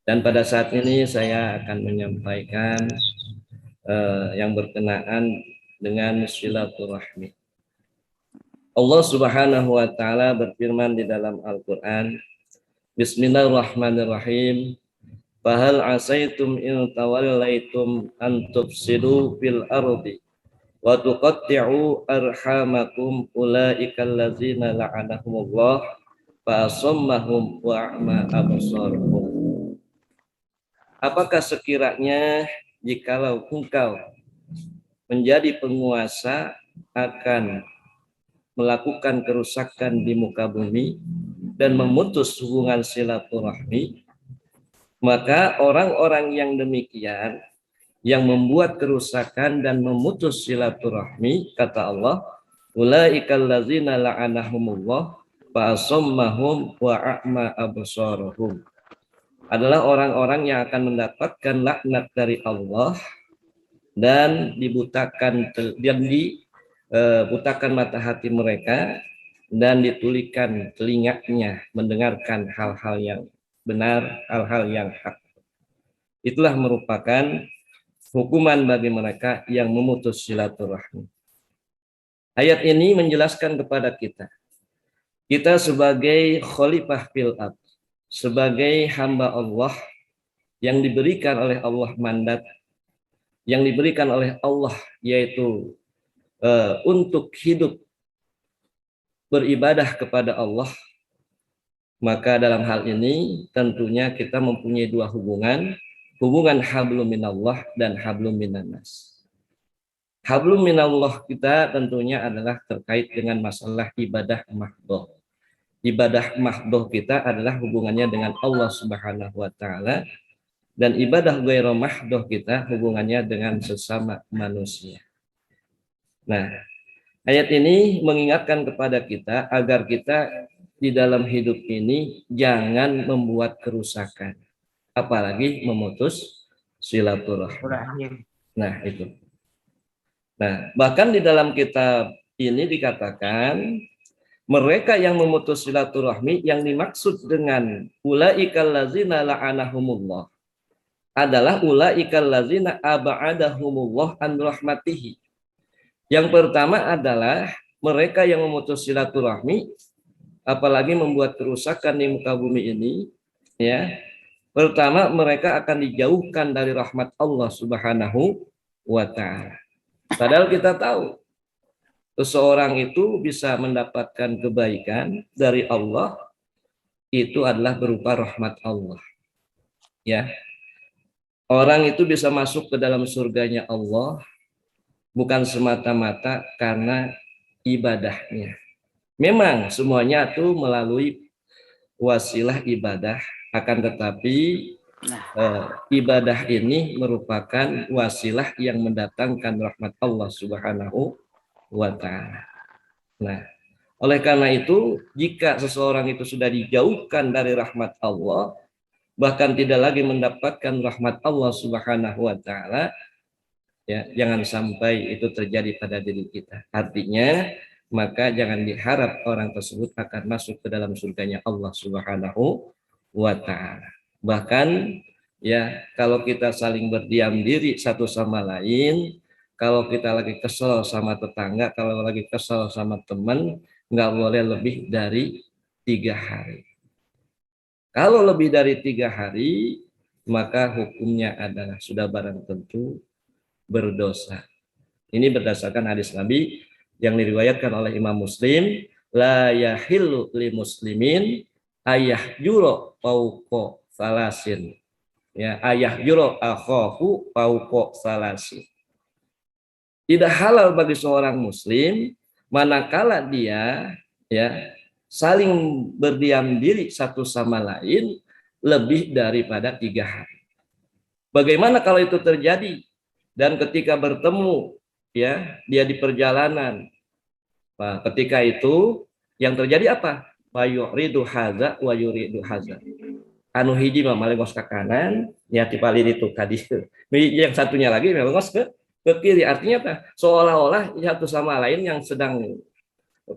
Dan pada saat ini saya akan menyampaikan yang berkenaan dengan silaturahmi. Allah Subhanahu wa taala berfirman di dalam Al-Qur'an, Bismillahirrahmanirrahim. Fahal asaitum in tawallaitum an tufsidu fil ardi wa tuqatti'u arhamakum ulaikal ladzina la'anahumullah fa asammahum wa a'ma absarahum. Apakah sekiranya jikalau engkau menjadi penguasa akan melakukan kerusakan di muka bumi dan memutus hubungan silaturahmi, maka orang-orang yang demikian yang membuat kerusakan dan memutus silaturahmi, kata Allah, ulaikal ladzina la'anahumullah fa asammahum wa a'ma absarahum, adalah orang-orang yang akan mendapatkan laknat dari Allah dan dibutakan mata hati mereka dan ditulikan telinganya mendengarkan hal-hal yang benar, hal-hal yang hak. Itulah merupakan hukuman bagi mereka yang memutus silaturahmi. Ayat ini menjelaskan kepada kita sebagai khalifah fil ardh, sebagai hamba Allah yang diberikan oleh Allah mandat, yang diberikan oleh Allah yaitu untuk hidup beribadah kepada Allah, maka dalam hal ini tentunya kita mempunyai dua hubungan hablum minallah dan hablum minannas. Hablum minallah kita tentunya adalah terkait dengan masalah ibadah mahdhah. Ibadah mahdhah kita adalah hubungannya dengan Allah Subhanahu wa taala, dan ibadah ghairu mahdhah kita hubungannya dengan sesama manusia. Nah, ayat ini mengingatkan kepada kita agar kita di dalam hidup ini jangan membuat kerusakan, apalagi memutus silaturahmi. Nah, itu. Nah, bahkan di dalam kitab ini dikatakan mereka yang memutus silaturahmi yang dimaksud dengan ulaikal ladzina la'anahumullah adalah ulaikal ladzina ab'adahumullah an rahmatihi. Yang pertama adalah mereka yang memutus silaturahmi apalagi membuat kerusakan di muka bumi ini, ya. Pertama, mereka akan dijauhkan dari rahmat Allah Subhanahu wa taala. Padahal kita tahu seseorang itu bisa mendapatkan kebaikan dari Allah itu adalah berupa rahmat Allah. Ya. Orang itu bisa masuk ke dalam surganya Allah bukan semata-mata karena ibadahnya. Memang semuanya itu melalui wasilah ibadah, akan tetapi ibadah ini merupakan wasilah yang mendatangkan rahmat Allah Subhanahu wa ta'ala. Nah, oleh karena itu, jika seseorang itu sudah dijauhkan dari rahmat Allah, bahkan tidak lagi mendapatkan rahmat Allah Subhanahu wa ta'ala, ya, jangan sampai itu terjadi pada diri kita. Artinya, maka jangan diharap orang tersebut akan masuk ke dalam surganya Allah Subhanahu wa ta'ala. Bahkan, ya, kalau kita saling berdiam diri satu sama lain, kalau kita lagi kesel sama tetangga, kalau lagi kesel sama teman, nggak boleh lebih dari 3 hari. Kalau lebih dari 3 hari, maka hukumnya adalah sudah barang tentu berdosa. Ini berdasarkan hadis Nabi yang diriwayatkan oleh Imam Muslim, la yahillu li muslimin ayah juro pauko salasin. Ya, ayah juro akhahu pauko salasin. Tidak halal bagi seorang muslim manakala dia, ya, saling berdiam diri satu sama lain lebih daripada 3 hari. Bagaimana kalau itu terjadi dan ketika bertemu, ya, dia di perjalanan, nah, ketika itu yang terjadi apa? Mayuridu haza wa yuridu haza. Anu hiji mah malengos ke kanan, ya dipalin itu tadi. Yang satunya lagi malengos ke kiri. Artinya apa? Seolah-olah satu sama lain yang sedang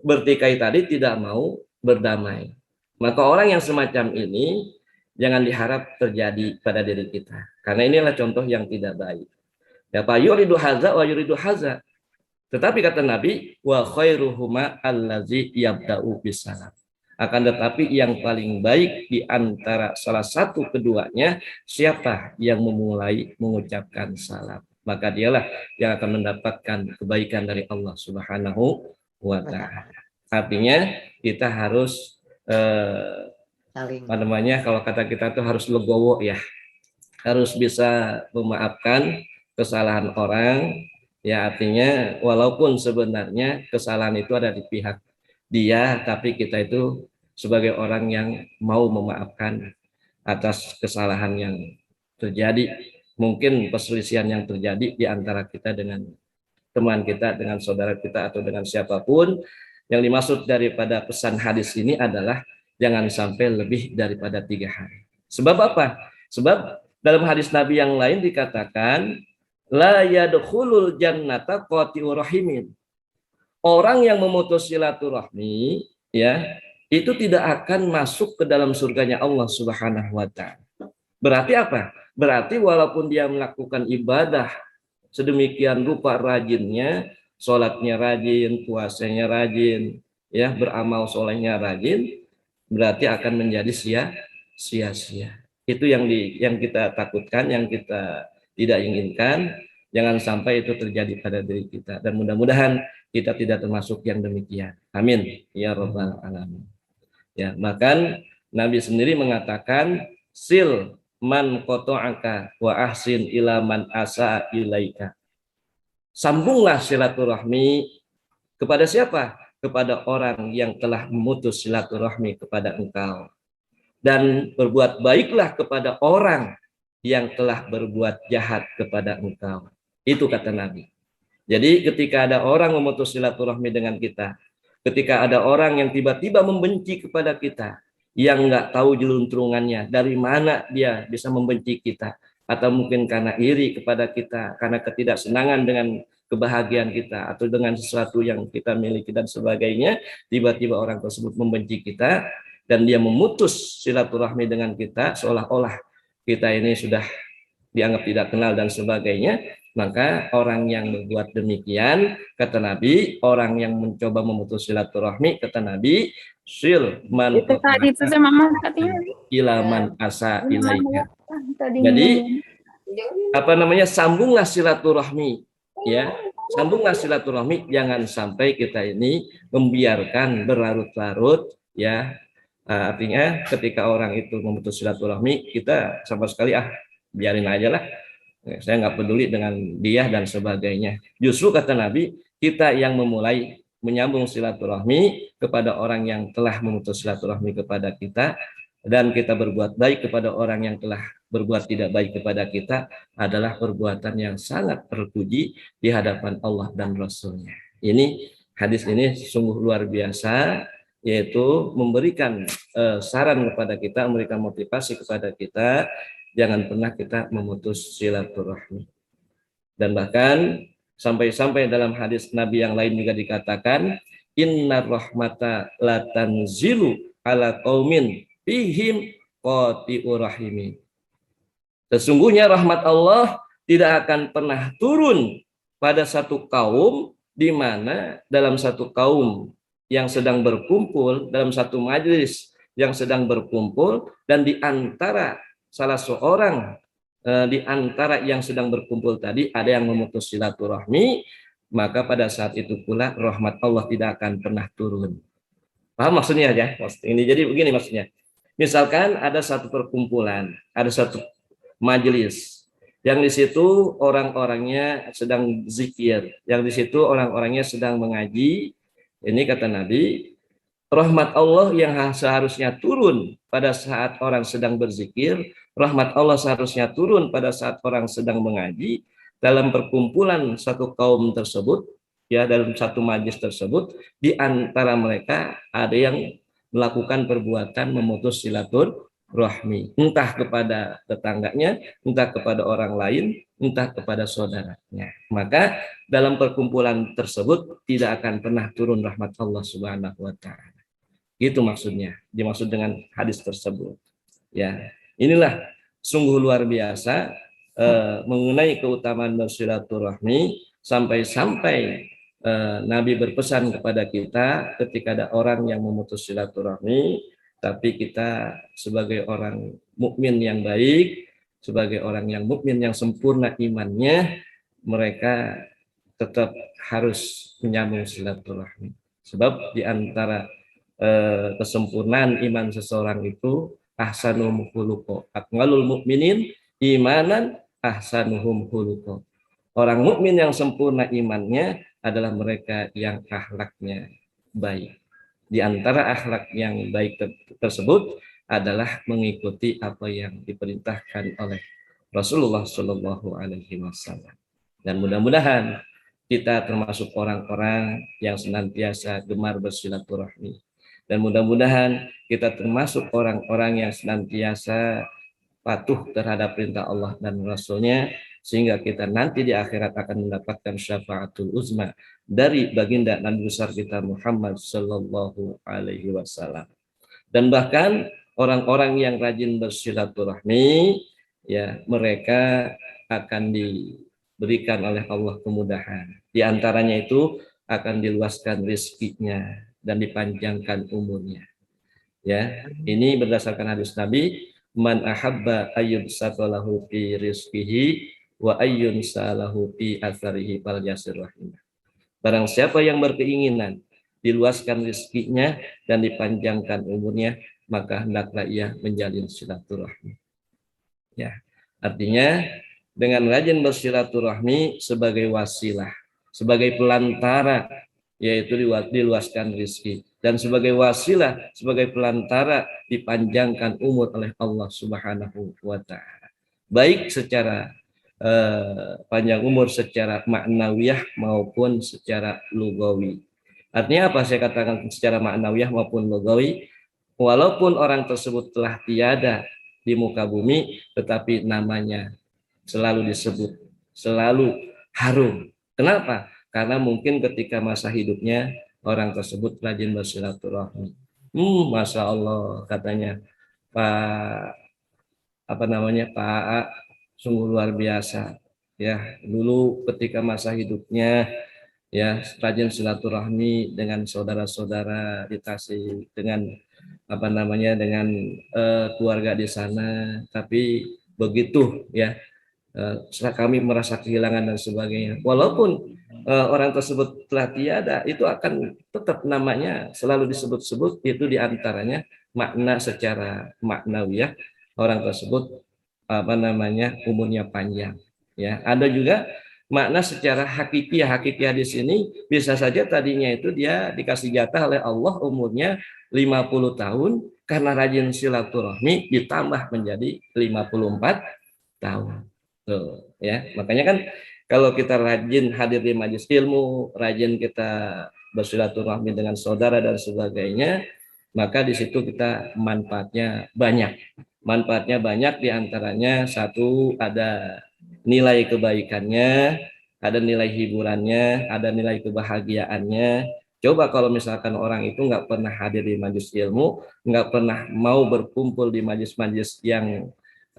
bertikai tadi tidak mau berdamai. Maka orang yang semacam ini jangan diharap terjadi pada diri kita. Karena inilah contoh yang tidak baik. Ya, fa yuridu haza wa yuridu haza. Tetapi kata Nabi, wa khairuhuma allazi yabda'u bisalam. Akan tetapi yang paling baik di antara salah satu keduanya, siapa yang memulai mengucapkan salam. Maka dialah yang akan mendapatkan kebaikan dari Allah Subhanahu wa ta'ala. Artinya kita harus kalau kata kita tuh harus legowo ya. Harus bisa memaafkan kesalahan orang. Ya, artinya walaupun sebenarnya kesalahan itu ada di pihak dia, tapi kita itu sebagai orang yang mau memaafkan atas kesalahan yang terjadi, mungkin perselisihan yang terjadi di antara kita dengan teman kita, dengan saudara kita, atau dengan siapapun. Yang dimaksud daripada pesan hadis ini adalah jangan sampai lebih daripada 3 hari. Sebab apa? Sebab dalam hadis Nabi yang lain dikatakan, la yadkhulul jannata qati'ur rahimin. Orang yang memutus silaturahmi ya, itu tidak akan masuk ke dalam surganya Allah Subhanahu wa taala. Berarti apa? Berarti walaupun dia melakukan ibadah sedemikian rupa rajinnya, sholatnya rajin, puasanya rajin, ya, beramal solehnya rajin, berarti akan menjadi sia-sia. Itu yang kita takutkan, yang kita tidak inginkan. Jangan sampai itu terjadi pada diri kita, dan mudah-mudahan kita tidak termasuk yang demikian. Amin ya rabbal alamin. Ya, bahkan Nabi sendiri mengatakan, sil man qata'aka wa ahsin ila man asa ilaika. Sambunglah silaturahmi kepada siapa? Kepada orang yang telah memutus silaturahmi kepada engkau. Dan berbuat baiklah kepada orang yang telah berbuat jahat kepada engkau. Itu kata Nabi. Jadi ketika ada orang memutus silaturahmi dengan kita, ketika ada orang yang tiba-tiba membenci kepada kita, yang nggak tahu jeluntrungannya, dari mana dia bisa membenci kita, atau mungkin karena iri kepada kita, karena ketidaksenangan dengan kebahagiaan kita, atau dengan sesuatu yang kita miliki dan sebagainya, tiba-tiba orang tersebut membenci kita, dan dia memutus silaturahmi dengan kita, seolah-olah kita ini sudah dianggap tidak kenal dan sebagainya. Maka orang yang berbuat demikian, kata Nabi, orang yang mencoba memutus silaturahmi, kata Nabi, sil man ilaman asa ilaika. Jadi sambunglah silaturahmi, ya, sambunglah silaturahmi. Jangan sampai kita ini membiarkan berlarut-larut, ya. Artinya ketika orang itu memutus silaturahmi, kita sama sekali biarin aja lah, saya nggak peduli dengan dia dan sebagainya. Justru kata Nabi, kita yang memulai menyambung silaturahmi kepada orang yang telah memutus silaturahmi kepada kita, dan kita berbuat baik kepada orang yang telah berbuat tidak baik kepada kita, adalah perbuatan yang sangat terpuji di hadapan Allah dan Rasul-Nya. Ini hadis ini sungguh luar biasa, yaitu memberikan saran kepada kita, memberikan motivasi kepada kita, jangan pernah kita memutus silaturahmi. Dan bahkan sampai-sampai dalam hadis Nabi yang lain juga dikatakan, inna rahmata la tanzilu ala qaumin fihim qati'ur rahimi. Sesungguhnya rahmat Allah tidak akan pernah turun pada satu kaum, di mana dalam satu kaum yang sedang berkumpul, dalam satu majelis yang sedang berkumpul, dan di antara salah seorang di antara yang sedang berkumpul tadi ada yang memutus silaturahmi, maka pada saat itu pula rahmat Allah tidak akan pernah turun. Paham maksudnya ya? Ini jadi begini maksudnya. Misalkan ada satu perkumpulan, ada satu majelis, yang di situ orang-orangnya sedang zikir, yang di situ orang-orangnya sedang mengaji. Ini kata Nabi, rahmat Allah yang seharusnya turun pada saat orang sedang berzikir, rahmat Allah seharusnya turun pada saat orang sedang mengaji, dalam perkumpulan satu kaum tersebut, ya, dalam satu majlis tersebut, di antara mereka ada yang melakukan perbuatan memutus silaturahmi, entah kepada tetangganya, entah kepada orang lain, entah kepada saudaranya. Maka dalam perkumpulan tersebut tidak akan pernah turun rahmat Allah Subhanahu wa taala. Itu maksudnya, dimaksud dengan hadis tersebut. Ya. Inilah sungguh luar biasa mengenai keutamaan bersilaturahmi, sampai-sampai Nabi berpesan kepada kita ketika ada orang yang memutus silaturahmi, tapi kita sebagai orang mukmin yang baik, sebagai orang yang mukmin yang sempurna imannya, mereka tetap harus menyambung silaturahmi. Sebab di antara kesempurnaan iman seseorang itu ahsanuhum khuluqa. Akmalul mukminin imanan ahsanuhum khuluqa. Orang mukmin yang sempurna imannya adalah mereka yang akhlaknya baik. Di antara akhlak yang baik tersebut adalah mengikuti apa yang diperintahkan oleh Rasulullah Shallallahu Alaihi Wasallam. Dan mudah-mudahan kita termasuk orang-orang yang senantiasa gemar bersilaturahmi. Dan mudah-mudahan kita termasuk orang-orang yang senantiasa patuh terhadap perintah Allah dan Rasul-Nya, sehingga kita nanti di akhirat akan mendapatkan syafaatul uzma dari baginda Nabi besar kita Muhammad Sallallahu Alaihi Wasallam. Dan bahkan orang-orang yang rajin bersilaturahmi, ya mereka akan diberikan oleh Allah kemudahan. Di antaranya itu akan diluaskan rezekinya dan dipanjangkan umurnya. Ya, ini berdasarkan hadis Nabi, man ahabba ayyub satalahu fi rizqihi wa ayyun salahu fi atharihi fal yasir rahimah. Barang siapa yang berkeinginan diluaskan rezekinya dan dipanjangkan umurnya, maka hendaklah ia menjalin silaturahmi. Ya, artinya dengan rajin bersilaturahmi sebagai wasilah, sebagai pelantara, yaitu diluaskan rezeki, dan sebagai wasilah, sebagai pelantara dipanjangkan umur oleh Allah Subhanahu wa taala. Baik secara panjang umur secara maknawiyah maupun secara lugawi. Artinya apa saya katakan secara maknawiyah maupun lugawi? Walaupun orang tersebut telah tiada di muka bumi, tetapi namanya selalu disebut, selalu harum. Kenapa? Karena mungkin ketika masa hidupnya orang tersebut rajin bersilaturahmi. Masya Allah, katanya Pak Pak A, sungguh luar biasa. Ya, dulu ketika masa hidupnya ya rajin silaturahmi dengan saudara-saudara di Tasik, dengan dengan keluarga di sana, tapi begitu ya setelah kami merasa kehilangan dan sebagainya. Walaupun orang tersebut telah tiada, itu akan tetap namanya selalu disebut-sebut. Itu diantaranya makna secara maknawiyah, orang tersebut umurnya panjang. Ya, ada juga makna secara hakikiah di sini bisa saja tadinya itu dia dikasih jatah oleh Allah umurnya 50 tahun, karena rajin silaturahmi ditambah menjadi 54 tahun. Tuh, ya. Makanya kan kalau kita rajin hadir di majelis ilmu, rajin kita bersilaturahmi dengan saudara dan sebagainya, maka di situ kita manfaatnya banyak. Manfaatnya banyak, diantaranya satu, ada nilai kebaikannya, ada nilai hiburannya, ada nilai kebahagiaannya. Coba kalau misalkan orang itu nggak pernah hadir di majelis ilmu, nggak pernah mau berkumpul di majelis-majelis yang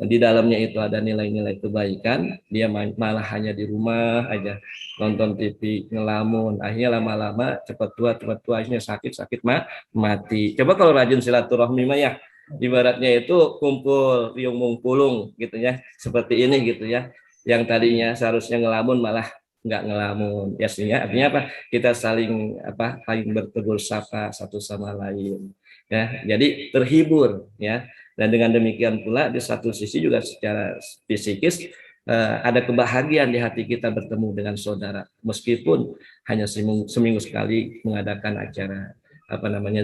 di dalamnya itu ada nilai-nilai kebaikan, dia malah hanya di rumah aja nonton TV, ngelamun, akhirnya lama-lama cepat tua, akhirnya sakit mati. Coba kalau rajin silaturahmi mah ya, ibaratnya itu kumpul riung mungpulung gitu ya, seperti ini gitu ya, yang tadinya seharusnya ngelamun malah nggak ngelamun ya, sehingga artinya apa, kita saling bertegur sapa satu sama lain ya, jadi terhibur ya. Dan dengan demikian pula di satu sisi juga secara fisikis ada kebahagiaan di hati kita bertemu dengan saudara, meskipun hanya seminggu sekali mengadakan acara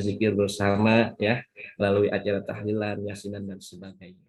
zikir bersama ya, melalui acara tahlilan, yasinan dan sebagainya.